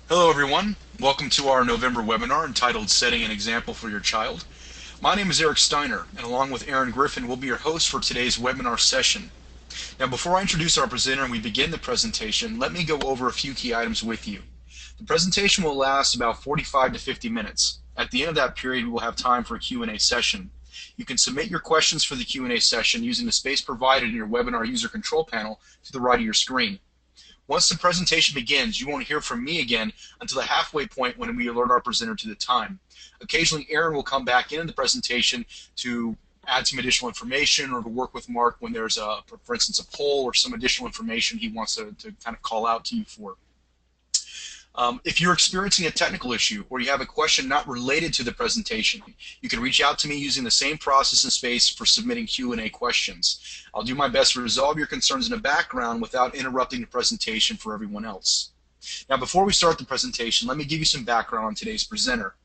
Hello everyone, welcome to our November webinar entitled Setting an Example for Your Child. My name is Eric Steiner, and along with Aaron Griffin, we'll be your host for today's webinar session. Now before I introduce our presenter and we begin the presentation, let me go over a few key items with you. The presentation will last about 45 to 50 minutes. At the end of that period, we will have time for a Q&A session. You can submit your questions for the Q&A session using the space provided in your webinar user control panel to the right of your screen. Once the presentation begins, you won't hear from me again until the halfway point when we alert our presenter to the time. Occasionally, Aaron will come back into the presentation to add some additional information or to work with Mark when there's, for instance, a poll or some additional information he wants to kind of call out to you for. If you're experiencing a technical issue or you have a question not related to the presentation, you can reach out to me using the same process and space for submitting Q&A questions. I'll do my best to resolve your concerns in the background without interrupting the presentation for everyone else. Now, before we start the presentation, let me give you some background on today's presenter.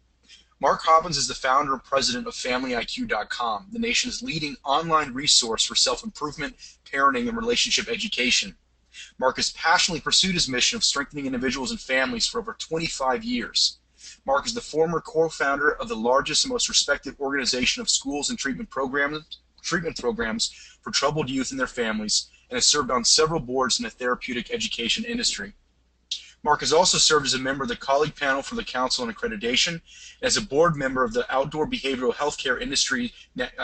Mark Hoppins is the founder and president of FamilyIQ.com, the nation's leading online resource for self-improvement, parenting, and relationship education. Mark has passionately pursued his mission of strengthening individuals and families for over 25 years. Mark is the former co-founder of the largest and most respected organization of schools and treatment programs for troubled youth and their families, and has served on several boards in the therapeutic education industry. Mark has also served as a member of the colleague panel for the Council on Accreditation and as a board member of the Outdoor Behavioral Healthcare Industry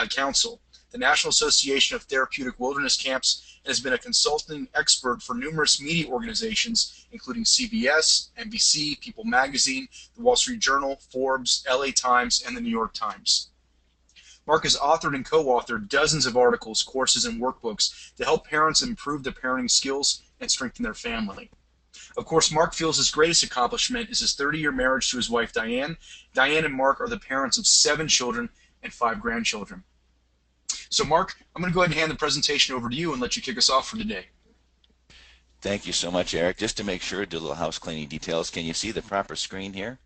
Council, the National Association of Therapeutic Wilderness Camps, and has been a consulting expert for numerous media organizations, including CBS, NBC, People Magazine, The Wall Street Journal, Forbes, LA Times, and the New York Times. Mark has authored and co-authored dozens of articles, courses, and workbooks to help parents improve their parenting skills and strengthen their family. Of course, Mark feels his greatest accomplishment is his 30-year marriage to his wife, Diane. Diane and Mark are the parents of 7 children and 5 grandchildren. So, Mark, I'm going to go ahead and hand the presentation over to you and let you kick us off for today. Thank you so much, Eric. Just to make sure, do a little house cleaning details. Can you see the proper screen here?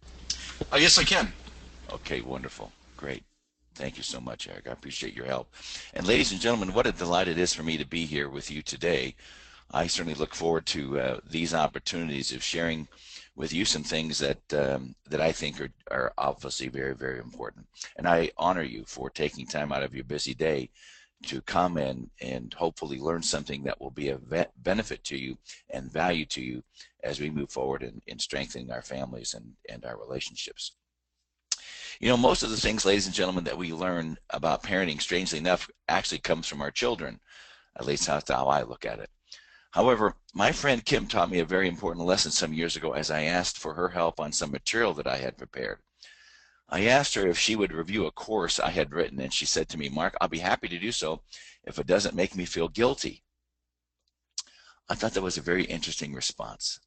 Yes, I can. Okay, wonderful. Great. Thank you so much, Eric. I appreciate your help. And ladies and gentlemen, what a delight it is for me to be here with you today. I certainly look forward to these opportunities of sharing with you some things that that I think are obviously very, very important. And I honor you for taking time out of your busy day to come and hopefully learn something that will be of benefit to you and value to you as we move forward in strengthening our families and our relationships. You know, most of the things, ladies and gentlemen, that we learn about parenting, strangely enough, actually comes from our children. At least that's how I look at it. However, my friend Kim taught me a very important lesson some years ago as I asked for her help on some material that I had prepared. I asked her if she would review a course I had written, and she said to me, "Mark, I'll be happy to do so if it doesn't make me feel guilty." I thought that was a very interesting response.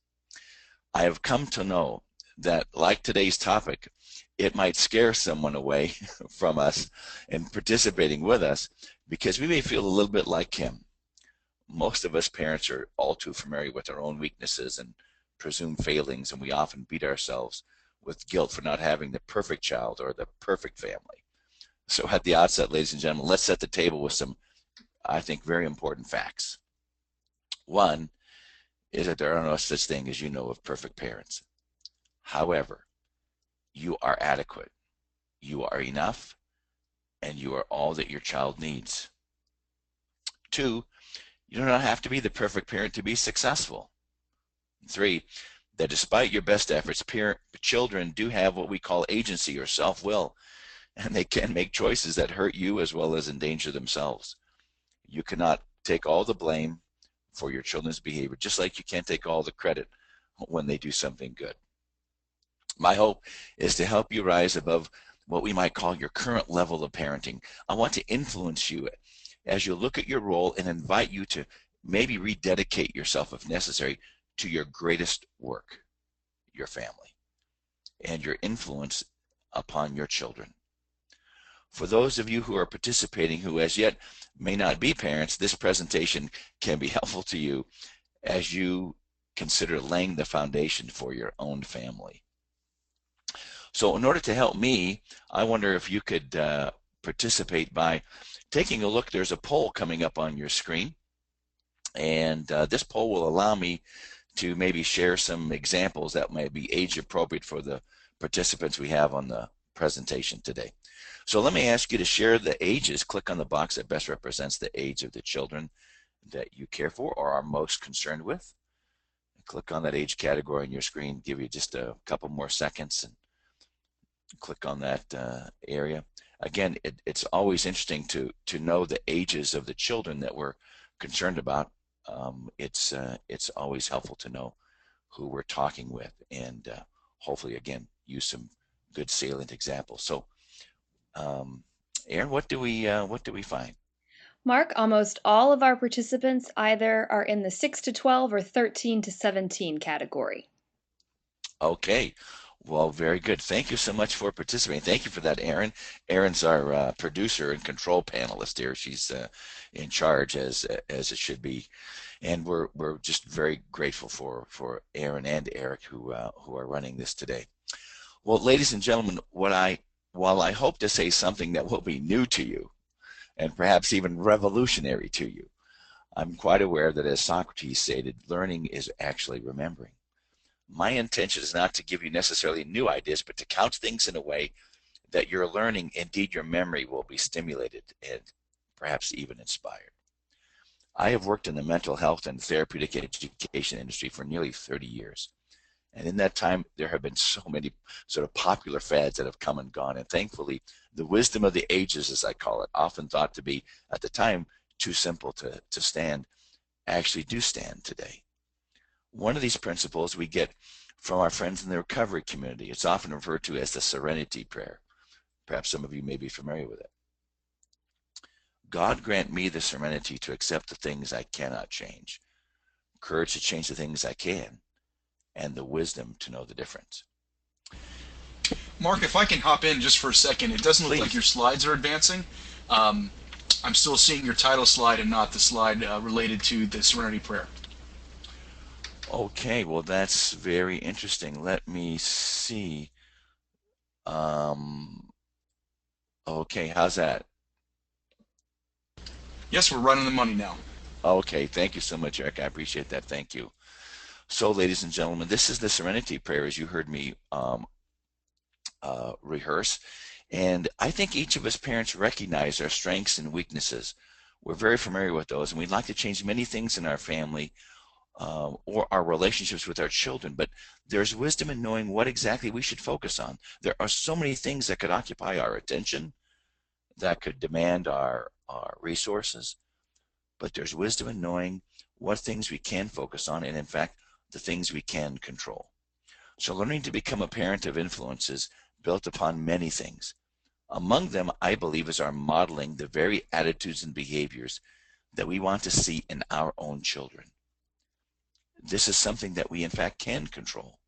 I have come to know that, like today's topic, it might scare someone away from us and participating with us because we may feel a little bit like Kim. Most of us parents are all too familiar with our own weaknesses and presumed failings, and we often beat ourselves with guilt for not having the perfect child or the perfect family. So at the outset, ladies and gentlemen, let's set the table with some, I think, very important facts. One is that there are no such thing as, you know, of perfect parents. However, you are adequate, you are enough, and you are all that your child needs. Two, you do not have to be the perfect parent to be successful. Three, that despite your best efforts, children do have what we call agency or self-will, and they can make choices that hurt you as well as endanger themselves. You cannot take all the blame for your children's behavior, just like you can't take all the credit when they do something good. My hope is to help you rise above what we might call your current level of parenting. I want to influence you as you look at your role and invite you to maybe rededicate yourself, if necessary, to your greatest work, your family, and your influence upon your children. For those of you who are participating who as yet may not be parents, this presentation can be helpful to you as you consider laying the foundation for your own family. So in order to help me, I wonder if you could participate by taking a look. There's a poll coming up on your screen, and this poll will allow me to maybe share some examples that might be age appropriate for the participants we have on the presentation today. So let me ask you to share the ages. Click on the box that best represents the age of the children that you care for or are most concerned with. Click on that age category on your screen, give you just a couple more seconds and click on that area. Again, it's always interesting to know the ages of the children that we're concerned about. It's always helpful to know who we're talking with, and hopefully, again, use some good salient examples. So, Aaron, what do we find? Mark, almost all of our participants either are in the 6 to 12 or 13 to 17 category. Okay. Well, very good. Thank you so much for participating. Thank you for that, Aaron. Aaron's our producer and control panelist here. She's in charge, as it should be, and we're just very grateful for Aaron and Eric who are running this today. Well, ladies and gentlemen, while I hope to say something that will be new to you, and perhaps even revolutionary to you, I'm quite aware that, as Socrates stated, learning is actually remembering. My intention is not to give you necessarily new ideas, but to couch things in a way that your learning, indeed your memory, will be stimulated and perhaps even inspired. I have worked in the mental health and therapeutic education industry for nearly 30 years. And in that time, there have been so many sort of popular fads that have come and gone. And thankfully, the wisdom of the ages, as I call it, often thought to be, at the time, too simple to stand, actually do stand today. One of these principles we get from our friends in the recovery community. It's often referred to as the Serenity Prayer. Perhaps some of you may be familiar with it. God grant me the serenity to accept the things I cannot change, courage to change the things I can, and the wisdom to know the difference. Mark, if I can hop in just for a second, it doesn't look like your slides are advancing. I'm still seeing your title slide and not the slide related to the Serenity Prayer. Okay, well, that's very interesting. Let me see. Okay, how's that? Yes, we're running the money now. Okay, thank you so much, Eric. I appreciate that. Thank you. So, ladies and gentlemen, this is the Serenity Prayer, as you heard me rehearse. And I think each of us parents recognize our strengths and weaknesses. We're very familiar with those, and we'd like to change many things in our family or our relationships with our children, but there's wisdom in knowing what exactly we should focus on. There are so many things that could occupy our attention, that could demand our resources, but there's wisdom in knowing what things we can focus on, and in fact, the things we can control. So learning to become a parent of influence is built upon many things. Among them, I believe, is our modeling the very attitudes and behaviors that we want to see in our own children. This is something that we, in fact, can control.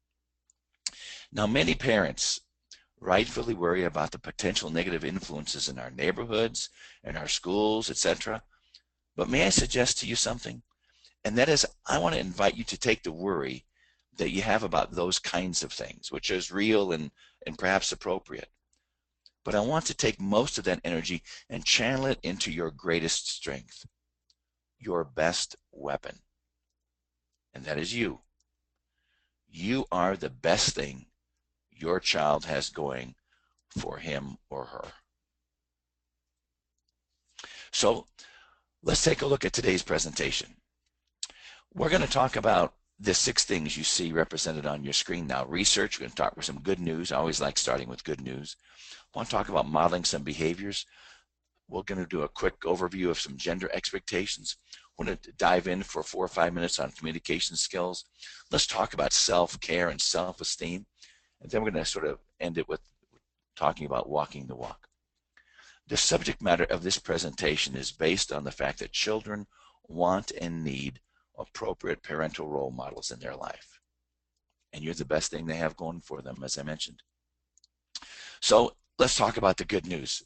Now, many parents rightfully worry about the potential negative influences in our neighborhoods, in our schools, etc. But may I suggest to you something? And that is, I want to invite you to take the worry that you have about those kinds of things, which is real and perhaps appropriate. But I want to take most of that energy and channel it into your greatest strength, your best weapon. And that is you. You are the best thing your child has going for him or her. So let's take a look at today's presentation. We're going to talk about the 6 things you see represented on your screen now. Research, we're going to talk with some good news. I always like starting with good news. I want to talk about modeling some behaviors. We're going to do a quick overview of some gender expectations. We're going to dive in for 4 or 5 minutes on communication skills. Let's talk about self-care and self-esteem. And then we're going to sort of end it with talking about walking the walk. The subject matter of this presentation is based on the fact that children want and need appropriate parental role models in their life. And you're the best thing they have going for them, as I mentioned. So let's talk about the good news.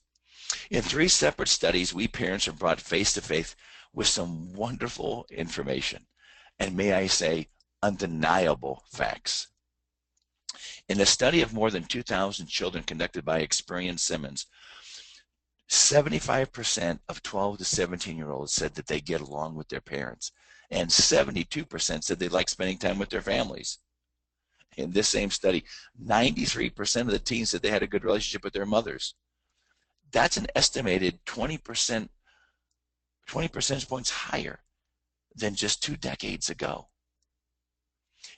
In 3 separate studies, we parents are brought face to face with some wonderful information, and may I say, undeniable facts. In a study of more than 2,000 children conducted by Experian Simmons, 75% of 12 to 17-year-olds said that they get along with their parents, and 72% said they like spending time with their families. In this same study, 93% of the teens said they had a good relationship with their mothers. That's an estimated 20 percentage points higher than just 2 decades ago.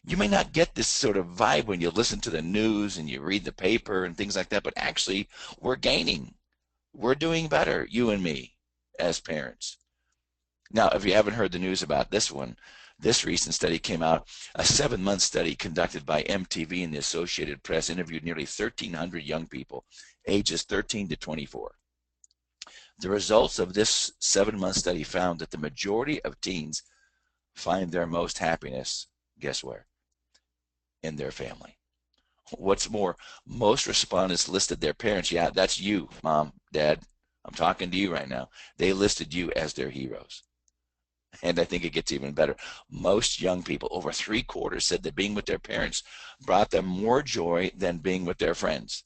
You may not get this sort of vibe when you listen to the news and you read the paper and things like that, but actually we're gaining. We're doing better, you and me, as parents. Now, if you haven't heard the news about this one, this recent study came out, a 7-month study conducted by MTV and the Associated Press interviewed nearly 1,300 young people, ages 13 to 24. The results of this 7-month study found that the majority of teens find their most happiness, guess where? In their family. What's more, most respondents listed their parents. Yeah, that's you, mom, dad. I'm talking to you right now. They listed you as their heroes. And I think it gets even better. Most young people, over 3/4, said that being with their parents brought them more joy than being with their friends.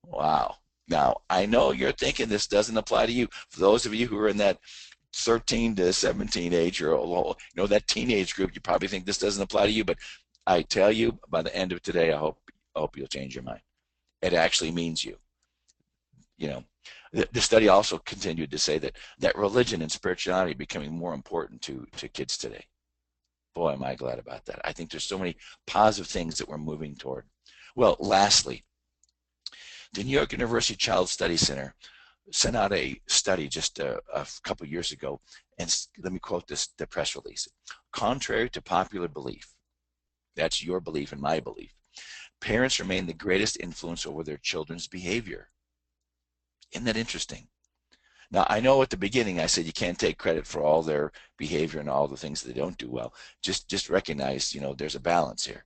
Wow. Now, I know you're thinking this doesn't apply to you. For those of you who are in that 13 to 17 age, or that teenage group, you probably think this doesn't apply to you, but I tell you, by the end of today, I hope you'll change your mind. It actually means you. The study also continued to say that religion and spirituality are becoming more important to kids today. Boy, am I glad about that. I think there's so many positive things that we're moving toward. Well, lastly, the New York University Child Study Center sent out a study just a couple years ago, and let me quote the press release. Contrary to popular belief, that's your belief and my belief, parents remain the greatest influence over their children's behavior. Isn't that interesting? Now, I know at the beginning I said you can't take credit for all their behavior and all the things that they don't do well. Just recognize, there's a balance here.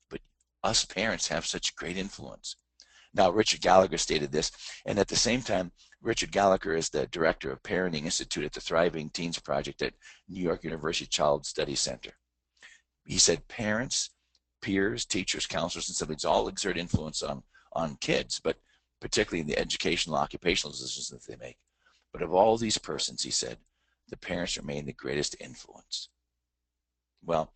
But us parents have such great influence. Now, Richard Gallagher stated this, and at the same time, Richard Gallagher is the director of Parenting Institute at the Thriving Teens Project at New York University Child Study Center. He said parents, peers, teachers, counselors, and siblings all exert influence on kids, but particularly in the educational, occupational decisions that they make. But of all these persons, he said, the parents remain the greatest influence. Well,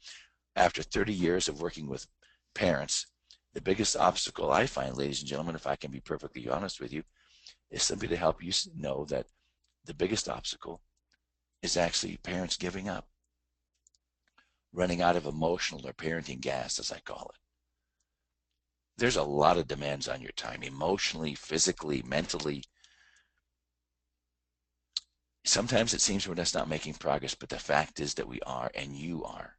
after 30 years of working with parents, the biggest obstacle I find, ladies and gentlemen, if I can be perfectly honest with you, is simply to help you know that the biggest obstacle is actually parents giving up, running out of emotional or parenting gas, as I call it. There's a lot of demands on your time, emotionally, physically, mentally. Sometimes it seems we're just not making progress, but the fact is that we are, and you are.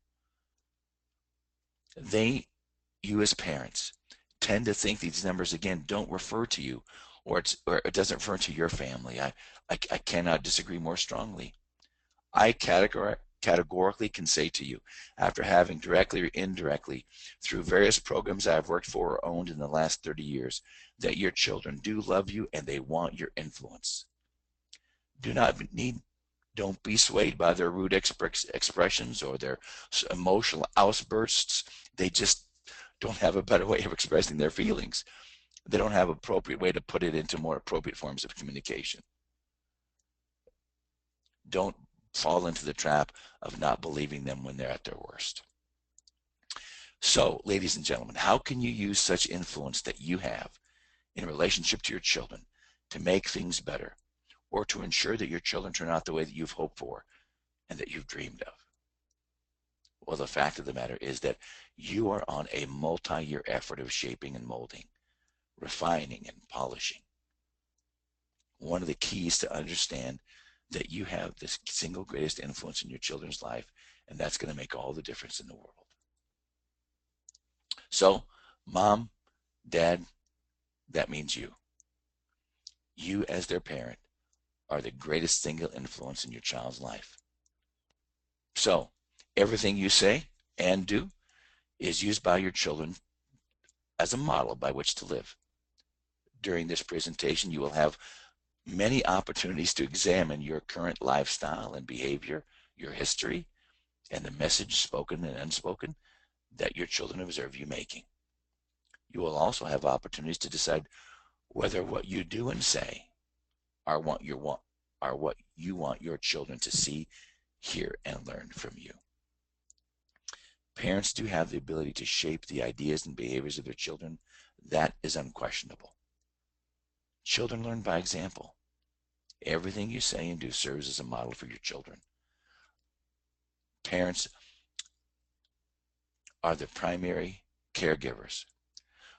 You as parents tend to think these numbers, again, don't refer to you, or it doesn't refer to your family. I cannot disagree more strongly. I categorically can say to you, after having directly or indirectly, through various programs I've worked for or owned in the last 30 years, that your children do love you and they want your influence. Don't be swayed by their rude expressions or their emotional outbursts. They just don't have a better way of expressing their feelings. They don't have an appropriate way to put it into more appropriate forms of communication. Don't fall into the trap of not believing them when they're at their worst. So, ladies and gentlemen, how can you use such influence that you have in relationship to your children to make things better, or to ensure that your children turn out the way that you've hoped for and that you've dreamed of? Well, the fact of the matter is that you are on a multi-year effort of shaping and molding, refining and polishing. One of the keys to understand that you have this single greatest influence in your children's life, and that's going to make all the difference in the world. So, mom, dad, that means you. You as their parent are the greatest single influence in your child's life. So, everything you say and do is used by your children as a model by which to live. During this presentation, you will have many opportunities to examine your current lifestyle and behavior, your history, and the message spoken and unspoken that your children observe you making. You will also have opportunities to decide whether what you do and say are what you want your children to see, hear, and learn from you. Parents do have the ability to shape the ideas and behaviors of their children. That is unquestionable. Children learn by example. Everything you say and do serves as a model for your children. Parents are the primary caregivers.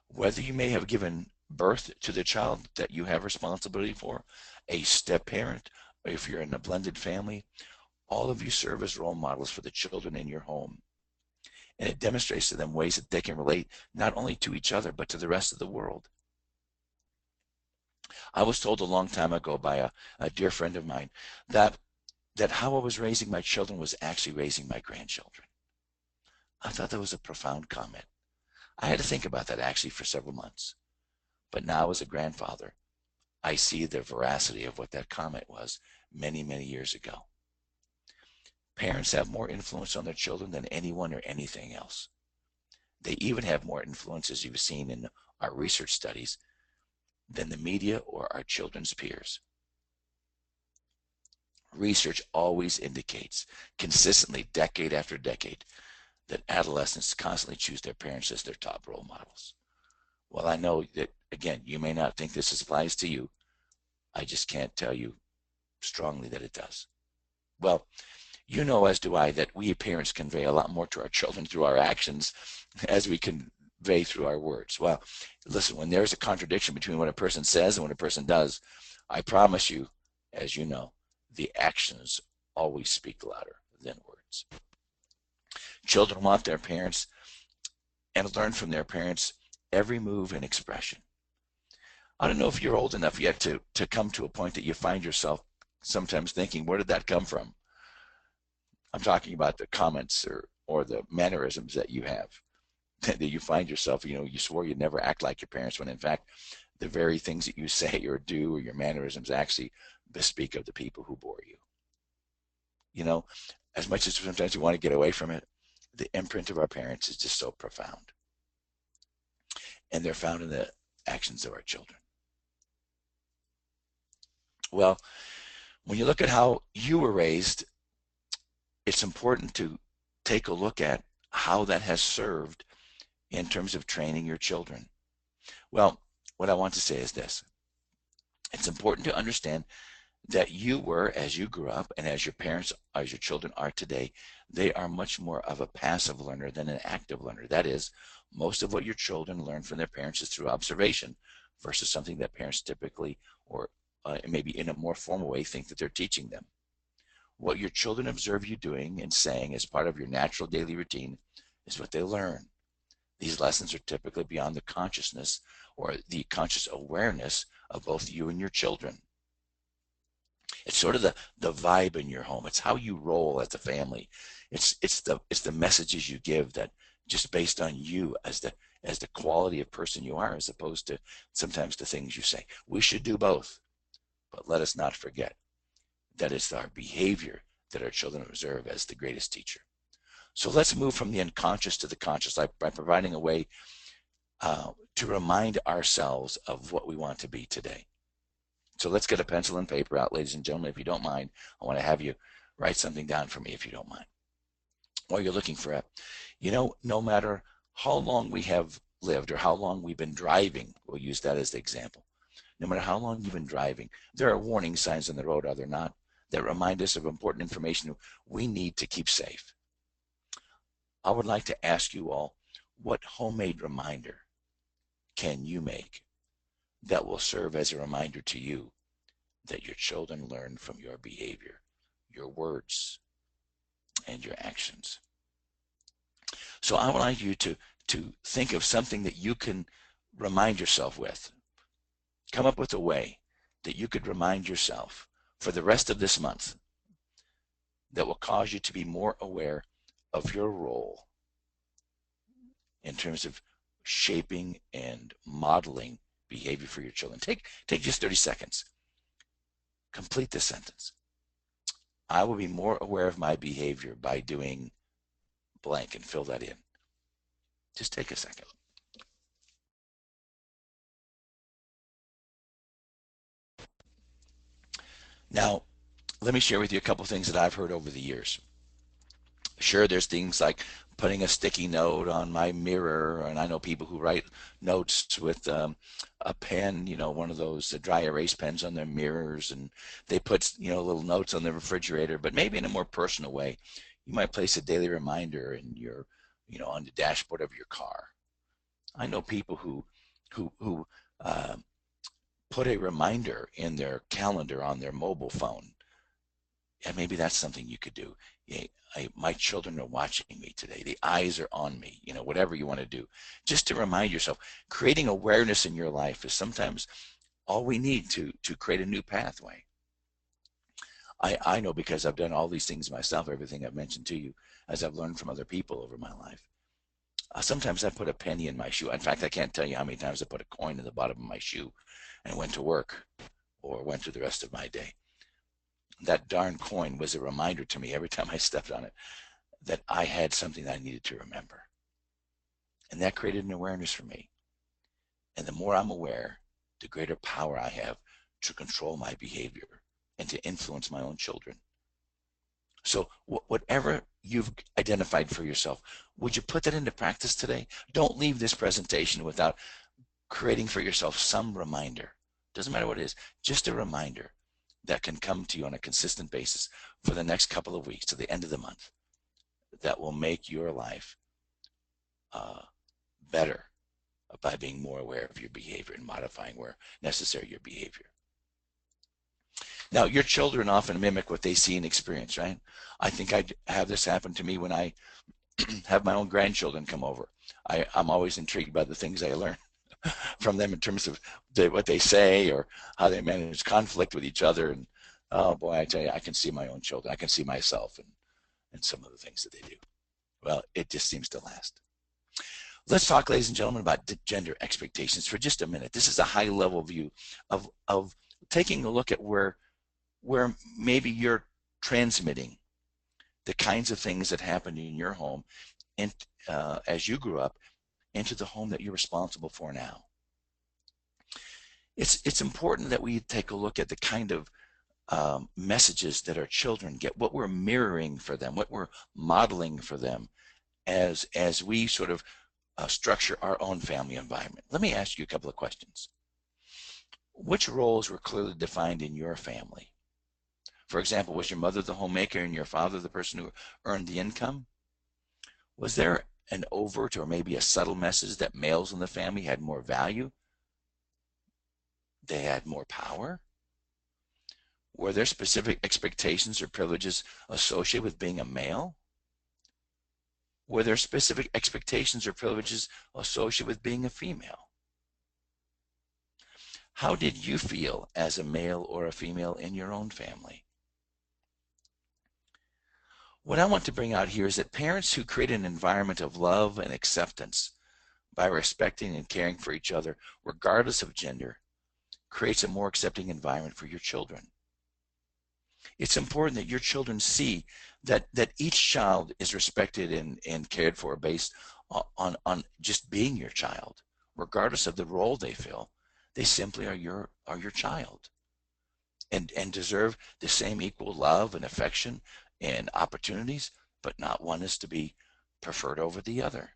Whether you may have given birth to the child that you have responsibility for, a step parent, or if you're in a blended family, all of you serve as role models for the children in your home. And it demonstrates to them ways that they can relate not only to each other, but to the rest of the world. I was told a long time ago by a dear friend of mine that how I was raising my children was actually raising my grandchildren. I thought that was a profound comment. I had to think about that actually for several months. But now as a grandfather, I see the veracity of what that comment was many, many years ago. Parents have more influence on their children than anyone or anything else. They even have more influence, as you've seen in our research studies, than the media or our children's peers. Research always indicates, consistently, decade after decade, that adolescents constantly choose their parents as their top role models. Well, I know that, again, you may not think this applies to you. I just can't tell you strongly that it does. Well, you know, as do I, that we parents convey a lot more to our children through our actions as we convey through our words. Well, listen, when there's a contradiction between what a person says and what a person does, I promise you, as you know, the actions always speak louder than words. Children want their parents and learn from their parents every move and expression. I don't know if you're old enough yet to come to a point that you find yourself sometimes thinking, where did that come from? I'm talking about the comments or the mannerisms that you have, that you find yourself, you swore you'd never act like your parents, when in fact, the very things that you say or do or your mannerisms actually bespeak of the people who bore you. As much as sometimes we want to get away from it, the imprint of our parents is just so profound. And they're found in the actions of our children. Well, when you look at how you were raised, it's important to take a look at how that has served in terms of training your children. Well, what I want to say is this. It's important to understand that you were, as you grew up, and as your parents, as your children are today, they are much more of a passive learner than an active learner. That is, most of what your children learn from their parents is through observation versus something that parents typically, or maybe in a more formal way, think that they're teaching them. What your children observe you doing and saying as part of your natural daily routine is what they learn. These lessons are typically beyond the consciousness or the conscious awareness of both you and your children. It's sort of the vibe in your home. It's how you roll as a family. It's the messages you give that just based on you as the quality of person you are, as opposed to sometimes the things you say. We should do both, but let us not forget that it's our behavior that our children observe as the greatest teacher. So let's move from the unconscious to the conscious by providing a way to remind ourselves of what we want to be today. So let's get a pencil and paper out, ladies and gentlemen. If you don't mind, I want to have you write something down for me, if you don't mind. While you're looking for it, no matter how long we have lived or how long we've been driving, we'll use that as the example. No matter how long you've been driving, there are warning signs on the road, are there not, that remind us of important information we need to keep safe. I would like to ask you all, what homemade reminder can you make that will serve as a reminder to you that your children learn from your behavior, your words, and your actions? So I would like you to think of something that you can remind yourself with. Come up with a way that you could remind yourself for the rest of this month that will cause you to be more aware of your role in terms of shaping and modeling behavior for your children. Take just 30 seconds. Complete this sentence. I will be more aware of my behavior by doing blank, and fill that in. Just take a second. Now, let me share with you a couple things that I've heard over the years. Sure, there's things like putting a sticky note on my mirror, and I know people who write notes with a pen, one of those dry erase pens on their mirrors, and they put, little notes on the refrigerator, but maybe in a more personal way. You might place a daily reminder in your, on the dashboard of your car. I know people who put a reminder in their calendar on their mobile phone. And maybe that's something you could do. Yeah, my children are watching me today. The eyes are on me, whatever you want to do. Just to remind yourself, creating awareness in your life is sometimes all we need to create a new pathway. I know because I've done all these things myself, everything I've mentioned to you, as I've learned from other people over my life. Sometimes I put a penny in my shoe. In fact, I can't tell you how many times I put a coin in the bottom of my shoe and went to work or went to the rest of my day. That darn coin was a reminder to me every time I stepped on it that I had something that I needed to remember. And that created an awareness for me. And the more I'm aware, the greater power I have to control my behavior and to influence my own children. So whatever you've identified for yourself, would you put that into practice today? Don't leave this presentation without creating for yourself some reminder. Doesn't matter what it is, just a reminder that can come to you on a consistent basis for the next couple of weeks to the end of the month that will make your life better by being more aware of your behavior and modifying where necessary your behavior. Now, your children often mimic what they see and experience, right? I think I have this happen to me when I have my own grandchildren come over. I'm always intrigued by the things I learn from them in terms of what they say or how they manage conflict with each other. And oh boy, I tell you, I can see my own children. I can see myself and some of the things that they do. Well, it just seems to last. Let's talk, ladies and gentlemen, about gender expectations for just a minute. This is a high-level view of taking a look at where maybe you're transmitting the kinds of things that happened in your home and as you grew up into the home that you're responsible for now. It's important that we take a look at the kind of messages that our children get, what we're mirroring for them, what we're modeling for them as we sort of structure our own family environment. Let me ask you a couple of questions. Which roles were clearly defined in your family? For example, was your mother the homemaker and your father the person who earned the income? Was there an overt or maybe a subtle message that males in the family had more value? They had more power? Were there specific expectations or privileges associated with being a male? Were there specific expectations or privileges associated with being a female? How did you feel as a male or a female in your own family? What I want to bring out here is that parents who create an environment of love and acceptance by respecting and caring for each other, regardless of gender, creates a more accepting environment for your children. It's important that your children see that each child is respected and cared for based on just being your child, regardless of the role they fill. They simply are your child and deserve the same equal love and affection and opportunities, but not one is to be preferred over the other.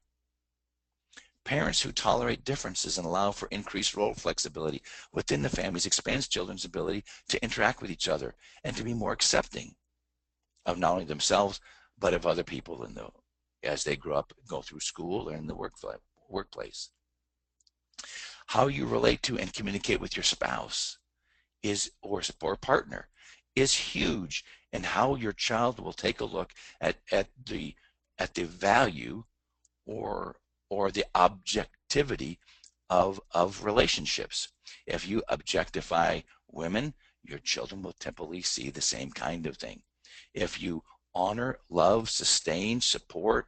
Parents who tolerate differences and allow for increased role flexibility within the families expands children's ability to interact with each other and to be more accepting of not only themselves, but of other people as they grow up, go through school or in the workplace. How you relate to and communicate with your spouse or partner is huge in how your child will take a look at the value or the objectivity of relationships. If you objectify women, your children will typically see the same kind of thing. If you honor, love, sustain, support,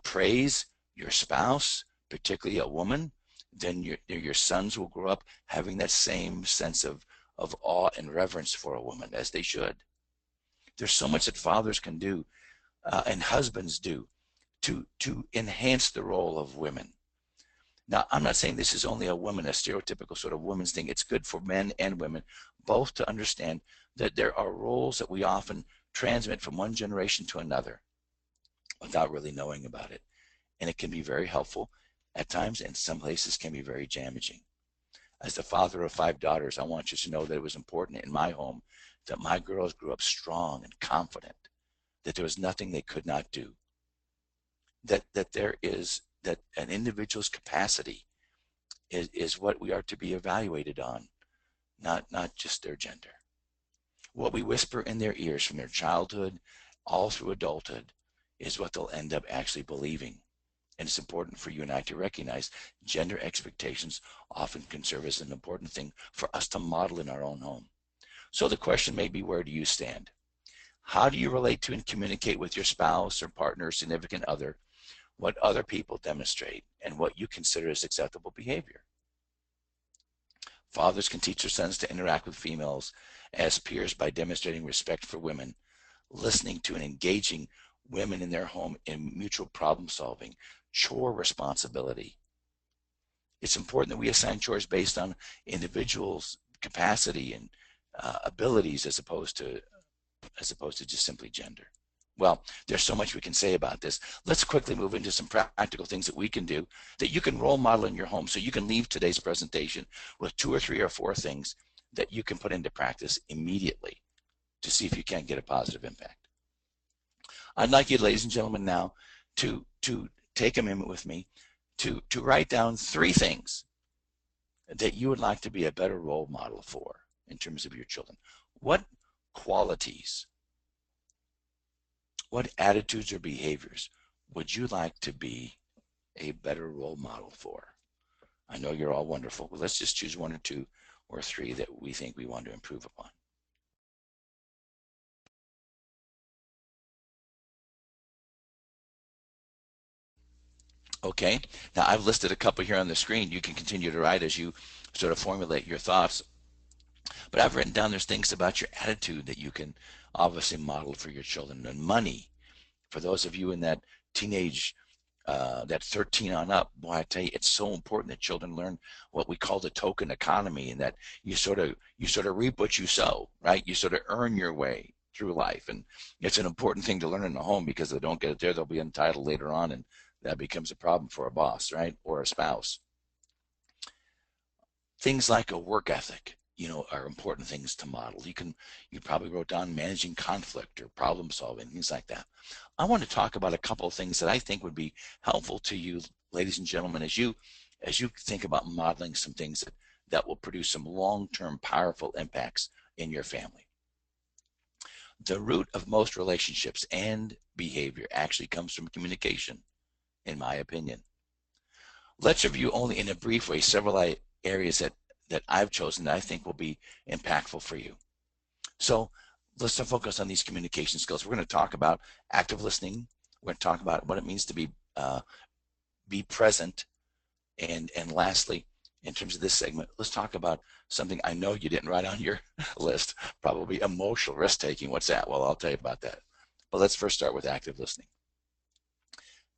praise your spouse, particularly a woman, then your sons will grow up having that same sense of awe and reverence for a woman, as they should. There's so much that fathers can do and husbands do to enhance the role of women. Now, I'm not saying this is only a stereotypical sort of women's thing. It's good for men and women both to understand that there are roles that we often transmit from one generation to another without really knowing about it. And it can be very helpful at times, and some places can be very damaging. As the father of 5 daughters, I want you to know that it was important in my home that my girls grew up strong and confident, that there was nothing they could not do, that an individual's capacity is what we are to be evaluated on, not just their gender. What we whisper in their ears from their childhood all through adulthood is what they'll end up actually believing. And it's important for you and I to recognize gender expectations often can serve as an important thing for us to model in our own home. So the question may be, where do you stand? How do you relate to and communicate with your spouse or partner or significant other what other people demonstrate and what you consider as acceptable behavior? Fathers can teach their sons to interact with females as peers by demonstrating respect for women, listening to and engaging women in their home in mutual problem solving, chore responsibility. It's important that we assign chores based on individuals' capacity and abilities as opposed to just simply gender. Well, there's so much we can say about this. Let's quickly move into some practical things that we can do that you can role model in your home, so you can leave today's presentation with 2 or 3 or 4 things that you can put into practice immediately to see if you can get a positive impact. I'd like you, ladies and gentlemen, now to take a minute with me to write down 3 things that you would like to be a better role model for in terms of your children. What qualities, what attitudes or behaviors would you like to be a better role model for? I know you're all wonderful, but let's just choose 1 or 2 or 3 that we think we want to improve upon. Okay, now I've listed a couple here on the screen. You can continue to write as you sort of formulate your thoughts. But I've written down there's things about your attitude that you can obviously model for your children. And money, for those of you in that teenage, that 13 on up, boy, I tell you, it's so important that children learn what we call the token economy, and that you sort of reap what you sow, right? You sort of earn your way through life. And it's an important thing to learn in the home, because if they don't get it there, they'll be entitled later on, and that becomes a problem for a boss, right? Or a spouse. Things like a work ethic, are important things to model. You probably wrote down managing conflict or problem solving, things like that. I want to talk about a couple of things that I think would be helpful to you, ladies and gentlemen, as you think about modeling some things that will produce some long-term powerful impacts in your family. The root of most relationships and behavior actually comes from communication, in my opinion. Let's review only in a brief way several areas that I've chosen that I think will be impactful for you. So let's focus on these communication skills. We're going to talk about active listening. We're going to talk about what it means to be present. And lastly, in terms of this segment, let's talk about something I know you didn't write on your list, probably emotional risk-taking. What's that? Well, I'll tell you about that. But let's first start with active listening.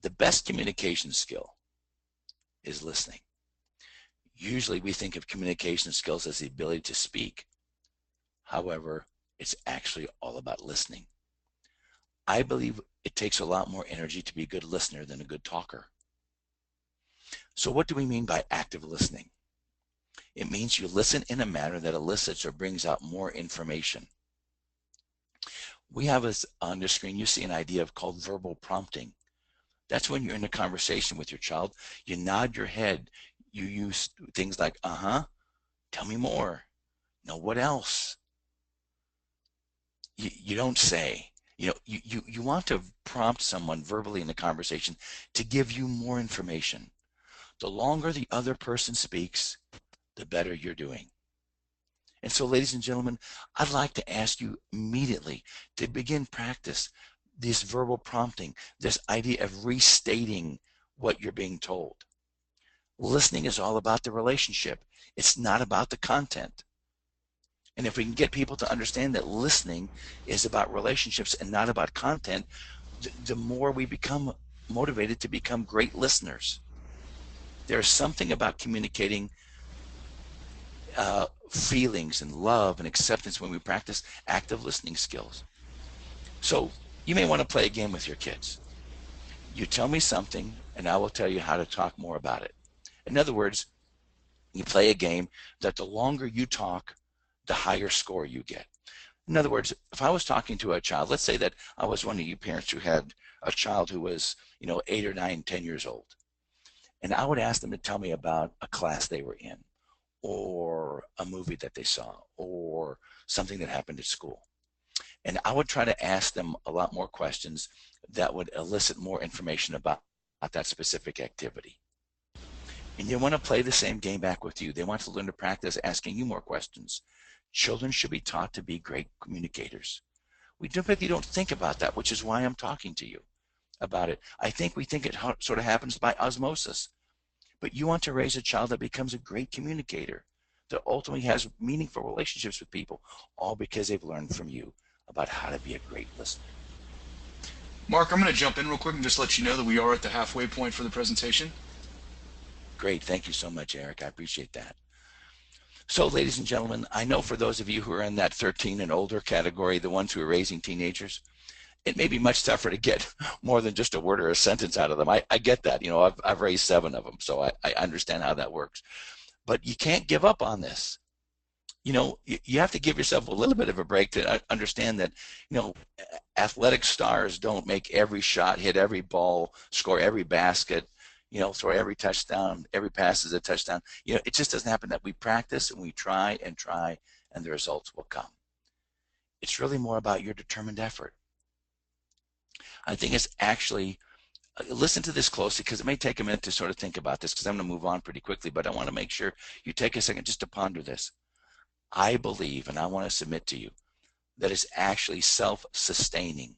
The best communication skill is listening. Usually we think of communication skills as the ability to speak. However, it's actually all about listening. I believe it takes a lot more energy to be a good listener than a good talker. So what do we mean by active listening? It means you listen in a manner that elicits or brings out more information. We have this on the screen, you see an idea called verbal prompting. That's when you're in a conversation with your child, you nod your head, you use things like, tell me more. No, what else? You don't say, you want to prompt someone verbally in a conversation to give you more information. The longer the other person speaks, the better you're doing. And so, ladies and gentlemen, I'd like to ask you immediately to begin practice this verbal prompting, this idea of restating what you're being told. Listening is all about the relationship. It's not about the content. And if we can get people to understand that listening is about relationships and not about content, the more we become motivated to become great listeners. There's something about communicating feelings and love and acceptance when we practice active listening skills. So you may want to play a game with your kids. You tell me something, and I will tell you how to talk more about it. In other words, you play a game that the longer you talk, the higher score you get. In other words, if I was talking to a child, let's say that I was one of you parents who had a child who was, 8 or 9, 10 years old, and I would ask them to tell me about a class they were in, or a movie that they saw, or something that happened at school. And I would try to ask them a lot more questions that would elicit more information about that specific activity. And they want to play the same game back with you. They want to learn to practice asking you more questions. Children should be taught to be great communicators. We typically don't think about that, which is why I'm talking to you about it. I think we think it sort of happens by osmosis. But you want to raise a child that becomes a great communicator, that ultimately has meaningful relationships with people, all because they've learned from you about how to be a great listener. Mark, I'm going to jump in real quick and just let you know that we are at the halfway point for the presentation. Great. Thank you so much, Eric. I appreciate that. So, ladies and gentlemen, I know for those of you who are in that 13 and older category, the ones who are raising teenagers, it may be much tougher to get more than just a word or a sentence out of them. I get that. I've raised 7 of them, so I understand how that works. But you can't give up on this. You have to give yourself a little bit of a break to understand that, athletic stars don't make every shot, hit every ball, score every basket, throw every touchdown, every pass is a touchdown. It just doesn't happen. That we practice and we try, and the results will come. It's really more about your determined effort. I think it's actually, listen to this closely, because it may take a minute to sort of think about this, because I'm going to move on pretty quickly, but I want to make sure you take a second just to ponder this. I believe, and I want to submit to you, that it's actually self-sustaining,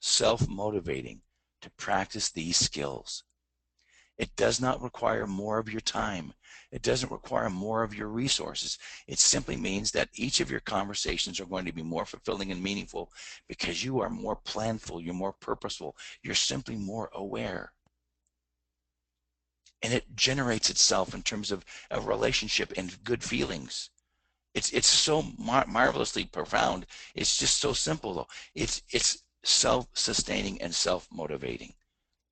self-motivating to practice these skills. It does not require more of your time. It doesn't require more of your resources. It simply means that each of your conversations are going to be more fulfilling and meaningful because you are more planful, you're more purposeful, you're simply more aware. And it generates itself in terms of a relationship and good feelings. It's so marvelously profound. It's just so simple, though. It's self-sustaining and self-motivating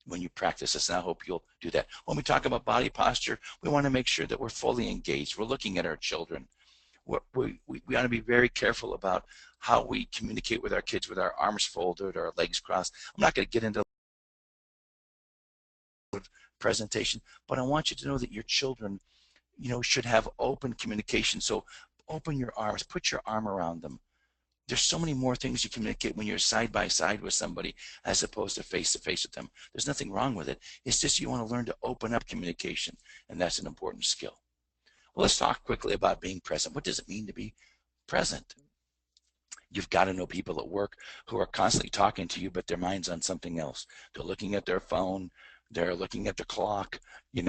when you practice this, and I hope you'll do that. When we talk about body posture, we want to make sure that we're fully engaged. We're looking at our children. We want to be very careful about how we communicate with our kids with our arms folded, our legs crossed. I'm not going to get into presentation, but I want you to know that your children, should have open communication. So open your arms, put your arm around them. There's so many more things you communicate when you're side by side with somebody as opposed to face with them. There's nothing wrong with it. It's just you want to learn to open up communication, and that's an important skill. Well, let's talk quickly about being present. What does it mean to be present? You've got to know people at work who are constantly talking to you, but their mind's on something else. They're looking at their phone. They're looking at the clock. We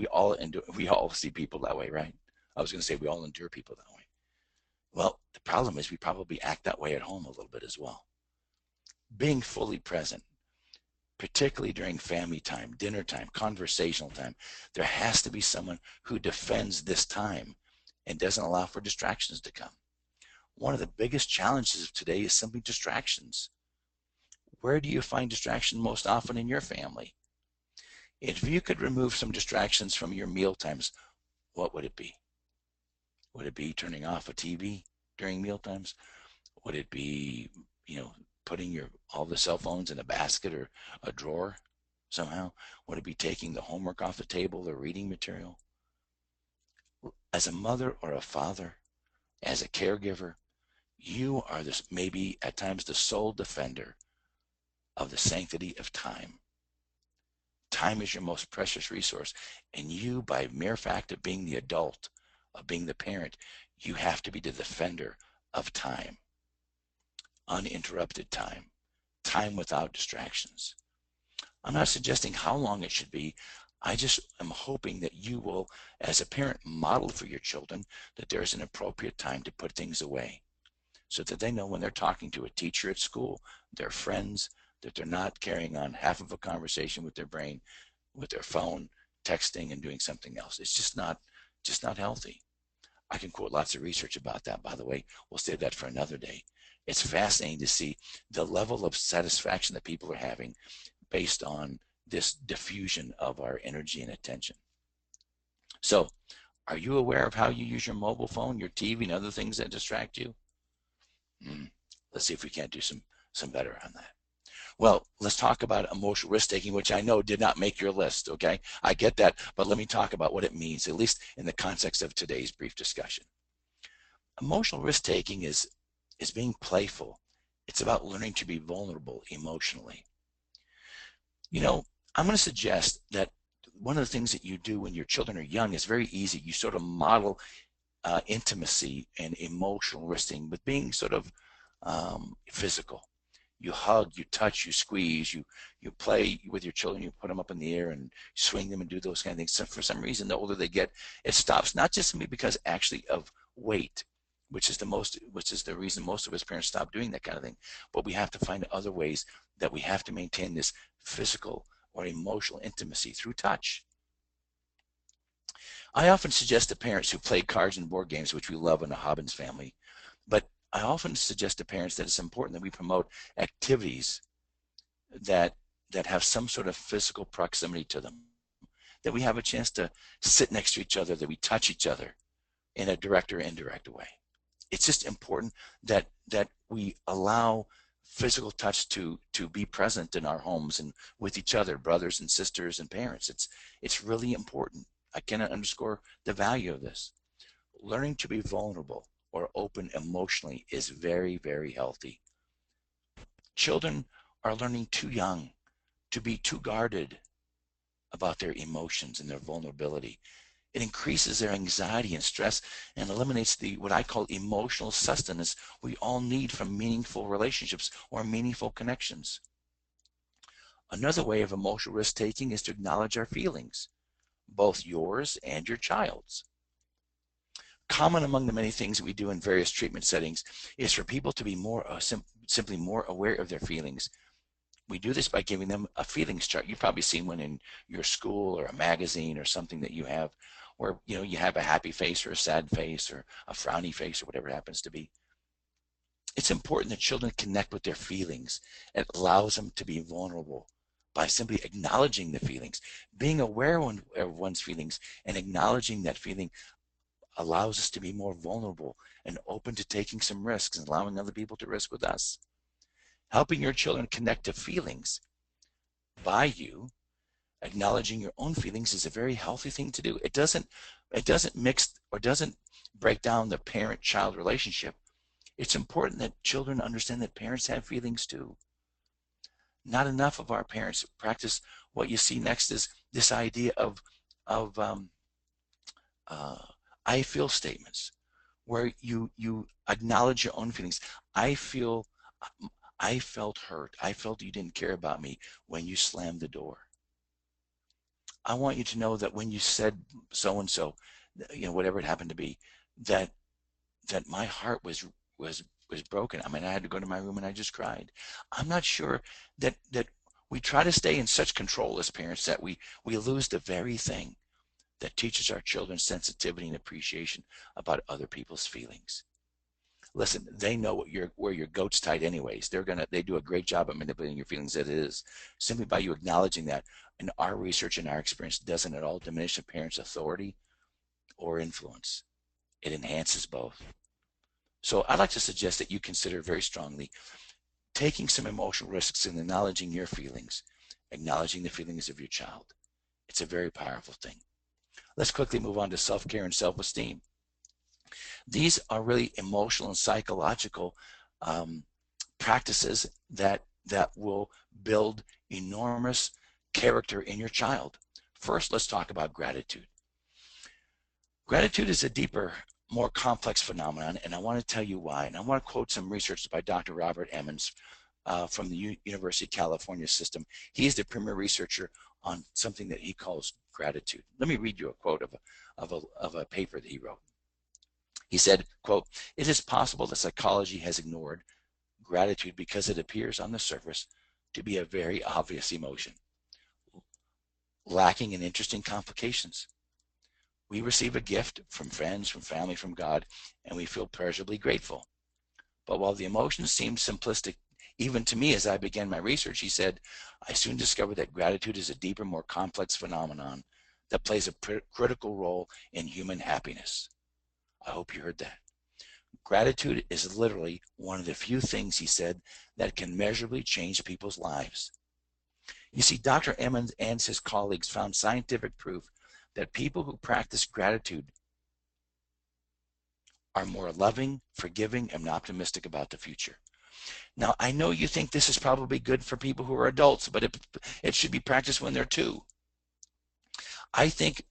all see people that way, right? I was going to say we all endure people that way. Well, the problem is we probably act that way at home a little bit as well. Being fully present, particularly during family time, dinner time, conversational time, there has to be someone who defends this time and doesn't allow for distractions to come. One of the biggest challenges of today is simply distractions. Where do you find distraction most often in your family? If you could remove some distractions from your meal times, what would it be? Would it be turning off a TV during meal times? Would it be, putting all the cell phones in a basket or a drawer somehow? Would it be taking the homework off the table or reading material? As a mother or a father, as a caregiver, you are maybe at times the sole defender of the sanctity of time. Time is your most precious resource, and you, by mere fact of being the adult, of being the parent, you have to be the defender of time. Uninterrupted time. Time without distractions. I'm not suggesting how long it should be. I just am hoping that you will, as a parent, model for your children that there's an appropriate time to put things away, so that they know when they're talking to a teacher at school, their friends, that they're not carrying on half of a conversation with their brain, with their phone, texting and doing something else. It's just not healthy. I can quote lots of research about that, by the way. We'll save that for another day. It's fascinating to see the level of satisfaction that people are having based on this diffusion of our energy and attention. So, are you aware of how you use your mobile phone, your TV, and other things that distract you? Let's see if we can't do some better on that. Well, let's talk about emotional risk-taking, which I know did not make your list, okay? I get that, but let me talk about what it means, at least in the context of today's brief discussion. Emotional risk-taking is being playful. It's about learning to be vulnerable emotionally. You know, I'm going to suggest that one of the things that you do when your children are young is very easy. You sort of model intimacy and emotional risk-taking with being sort of physical. You hug, you touch, you squeeze, you play with your children, you put them up in the air and swing them and do those kind of things. So for some reason, the older they get, it stops, not just because actually of weight, which is the reason most of us parents stop doing that kind of thing. But we have to find other ways that we have to maintain this physical or emotional intimacy through touch. I often suggest to parents who play cards and board games, which we love in the Hobbins family, but I often suggest to parents that it's important that we promote activities that have some sort of physical proximity to them, that we have a chance to sit next to each other, that we touch each other in a direct or indirect way. It's just important that we allow physical touch to be present in our homes and with each other, brothers and sisters and parents. It's really important. I cannot underscore the value of this. Learning to be vulnerable or open emotionally is very, very healthy. Children are learning too young to be too guarded about their emotions and their vulnerability. It increases their anxiety and stress and eliminates what I call emotional sustenance we all need from meaningful relationships or meaningful connections. Another way of emotional risk-taking is to acknowledge our feelings, both yours and your child's. Common among the many things that we do in various treatment settings is for people to be more simply more aware of their feelings. We do this by giving them a feelings chart. You've probably seen one in your school or a magazine or something that you have where you have a happy face or a sad face or a frowny face or whatever it happens to be. It's important that children connect with their feelings. It allows them to be vulnerable by simply acknowledging the feelings. Being aware of one's feelings and acknowledging that feeling allows us to be more vulnerable and open to taking some risks and allowing other people to risk with us. Helping your children connect to feelings by you acknowledging your own feelings is a very healthy thing to do. It doesn't mix or doesn't break down the parent-child relationship. It's important that children understand that parents have feelings too. Not enough of our parents practice what you see next is this idea of I feel statements, where you acknowledge your own feelings. I felt hurt. I felt you didn't care about me when you slammed the door. I want you to know that when you said so and so, whatever it happened to be, that my heart was broken. I mean, I had to go to my room and I just cried. I'm not sure that we try to stay in such control as parents that we lose the very thing that teaches our children sensitivity and appreciation about other people's feelings. Listen, they know where your goat's tied anyways. They do a great job of manipulating your feelings as it is. Simply by you acknowledging that, and our research and our experience doesn't at all diminish a parent's authority or influence. It enhances both. So I'd like to suggest that you consider very strongly taking some emotional risks in acknowledging your feelings, acknowledging the feelings of your child. It's a very powerful thing. Let's quickly move on to self-care and self-esteem. These are really emotional and psychological practices that will build enormous character in your child. First, let's talk about gratitude. Gratitude is a deeper, more complex phenomenon, and I want to tell you why. And I want to quote some research by Dr. Robert Emmons from the University of California system. He is the premier researcher on something that he calls gratitude. Let me read you a quote of a paper that he wrote. He said, quote, "It is possible that psychology has ignored gratitude because it appears on the surface to be a very obvious emotion. lacking in interesting complications. We receive a gift from friends, from family, from God, and we feel pleasurably grateful. But while the emotions seemed simplistic, even to me as I began my research, he said, I soon discovered that gratitude is a deeper, more complex phenomenon that plays a critical role in human happiness. I hope you heard that. Gratitude is literally one of the few things, he said, that can measurably change people's lives. You see, Dr. Emmons and his colleagues found scientific proof that people who practice gratitude are more loving, forgiving, and optimistic about the future. Now, I know you think this is probably good for people who are adults, but it should be practiced when they're 2. I think